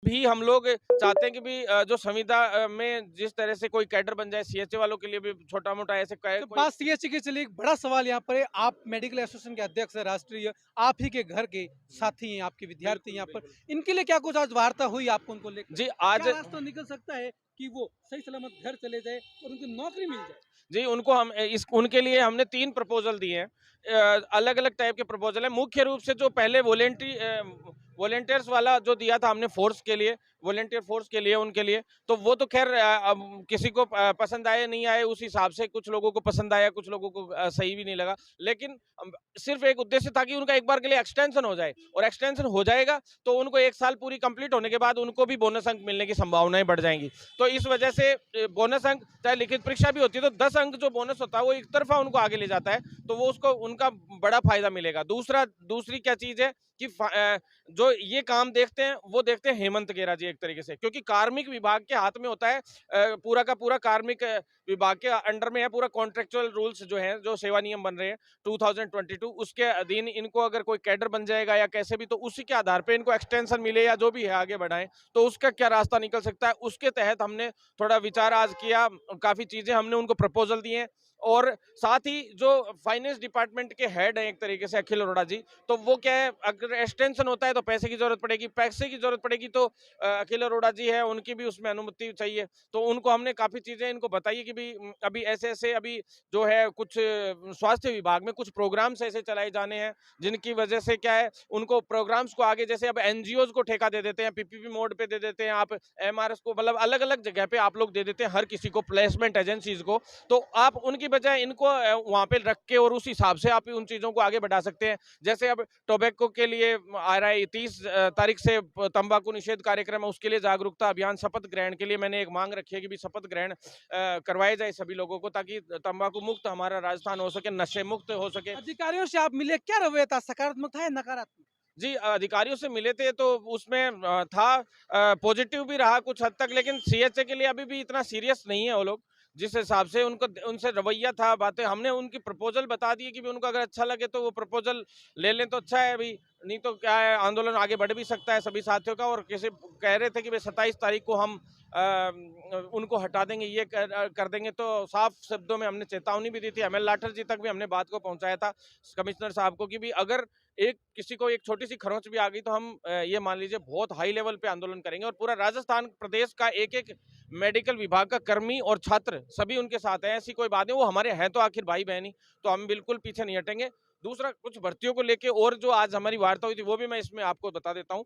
भी हम लोग चाहते हैं कि भी जो संविदा में जिस तरह से कोई कैडर बन जाए सीएचए वालों के लिए भी छोटा-मोटा ऐसे कै तो कोई। बात सीएचसी की चली, एक बड़ा सवाल यहाँ पर है, आप मेडिकल एसोसिएशन के अध्यक्ष हैं राष्ट्रीय, आप ही के घर के साथी हैं, आपके विद्यार्थी बिल्कुल, यहाँ पर। बिल्कुल। इनके लिए क्या कुछ आज वार्ता हुई आपको उनको लेकर? जी, क्या आज रास्ता निकल सकता है कि वो सही सलामत घर चले जाएँ और उनको नौकरी मिल जाए? जी, उनको हम इस उनके लिए हमने 3 प्रपोज़ल दिए हैं। अलग-अलग टाइप के प्रपोज़ल हैं। मुख्य रूप से जो पहले वॉलंटियर्स वाला जो दिया था हमने फ़ोर्स के लिए, वॉलंटियर फ़ोर्स के लिए, उनके लिए, तो वो तो ख़ैर अब किसी को पसंद आए, नहीं आए, उस हिसाब से कुछ लोगों को पसंद आया, कुछ लोगों को सही भी नहीं लगा। लेकिन सिर्फ़ एक उद्देश्य था कि उनका एक बार के लिए एक्सटेंशन हो जाए और एक्सटेंशन हो जाएगा, तो उनको 1 साल पूरी कंप्लीट होने के बाद उनको भी बोनस अंक मिलने की संभावनाएँ बढ़ जाएँगी। तो इस वजह से बोनस अंक चाहे लिखित परीक्षा भी होती है तो 10 अंक जो बोनस होता है वो एक तरफा उनको आगे ले जाता है, तो वो उसको उनका बड़ा फायदा मिलेगा। दूसरी क्या चीज है कि जो ये काम देखते हैं वो देखते हैं हेमंत गेरा जी एक तरीके से, क्योंकि कार्मिक विभाग के हाथ में होता है, पूरा का पूरा कार्मिक विभाग के अंडर में है, पूरा कॉन्ट्रेक्चुअल रूल्स जो है, जो सेवा नियम बन रहे हैं 2022 उसके अधीन इनको अगर कोई कैडर बन जाएगा या कैसे भी, तो उसी के आधार पे इनको एक्सटेंशन मिले या जो भी है आगे बढ़ाएं, तो उसका क्या रास्ता निकल सकता है, उसके तहत हमने थोड़ा विचार आज किया, काफ़ी चीज़ें हमने उनको प्रपोज़ल दिए हैं। और साथ ही जो फाइनेंस डिपार्टमेंट के हेड हैं एक तरीके से अखिल अरोड़ा जी, तो वो क्या है, अगर एक्सटेंशन होता है तो पैसे की ज़रूरत पड़ेगी, पैसे की ज़रूरत पड़ेगी तो अखिल अरोड़ा जी है, उनकी भी उसमें अनुमति चाहिए। तो उनको हमने काफ़ी चीज़ें इनको बताई है कि भी अभी ऐसे-ऐसे अभी जो है कुछ स्वास्थ्य विभाग में कुछ प्रोग्राम्स ऐसे चलाए जाने हैं, जिनकी वजह से क्या है, उनको प्रोग्राम्स को आगे जैसे अब एनजीओज़ को ठेका दे देते हैं, पीपीपी मोड पे दे देते हैं, आप एमआरएस को, मतलब अलग-अलग जगह पे आप लोग दे देते हैं हर किसी को, प्लेसमेंट एजेंसीज़ को। तो आप उनकी बजाय इनको वहाँ पे रख के और उस हिसाब से आप उन चीज़ों को आगे बढ़ा सकते हैं। जैसे अब टोबैको के लिए आ रहा है 30 तारीख से तंबाकू निषेध कार्यक्रम है, उसके लिए जागरूकता अभियान, शपथ ग्रहण के लिए मैंने एक मांग रखी है कि भी शपथ ग्रहण करवाए जाए सभी लोगों को, ताकि तंबाकू मुक्त हमारा राजस्थान हो सके, नशे मुक्त हो सके। अधिकारियों से आप मिले, क्या रवैया था? सकारात्मक था या नकारात्मक? जी, अधिकारियों से मिले थे तो उसमें था पॉजिटिव भी रहा कुछ हद तक, लेकिन सीएचए के लिए अभी भी इतना सीरियस नहीं है वो लोग। जिस हिसाब से उनको उनसे रवैया था, बातें हमने उनकी प्रपोज़ल बता दी कि भी उनको अगर अच्छा लगे तो वो प्रपोज़ल ले लें तो अच्छा है अभी, नहीं तो क्या है, आंदोलन आगे बढ़ भी सकता है सभी साथियों का। और किसी कह रहे थे कि भई 27 तारीख को हम उनको हटा देंगे, ये कर देंगे, तो साफ शब्दों में हमने चेतावनी भी दी थी। एमएल लाठर जी तक भी हमने बात को पहुँचाया था कमिश्नर साहब को कि भी अगर एक किसी को एक छोटी-सी खरोंच भी आ गई तो हम ये मान लीजिए बहुत हाई लेवल पे आंदोलन करेंगे, और पूरा राजस्थान प्रदेश का एक-एक मेडिकल विभाग का कर्मी और छात्र सभी उनके साथ हैं। ऐसी कोई बात नहीं, वो हमारे हैं तो आखिर भाई-बहन ही, तो हम बिल्कुल पीछे नहीं हटेंगे। दूसरा, कुछ भर्तियों को लेके और जो आज हमारी वार्ता हुई थी वो भी मैं इसमें आपको बता देता हूँ।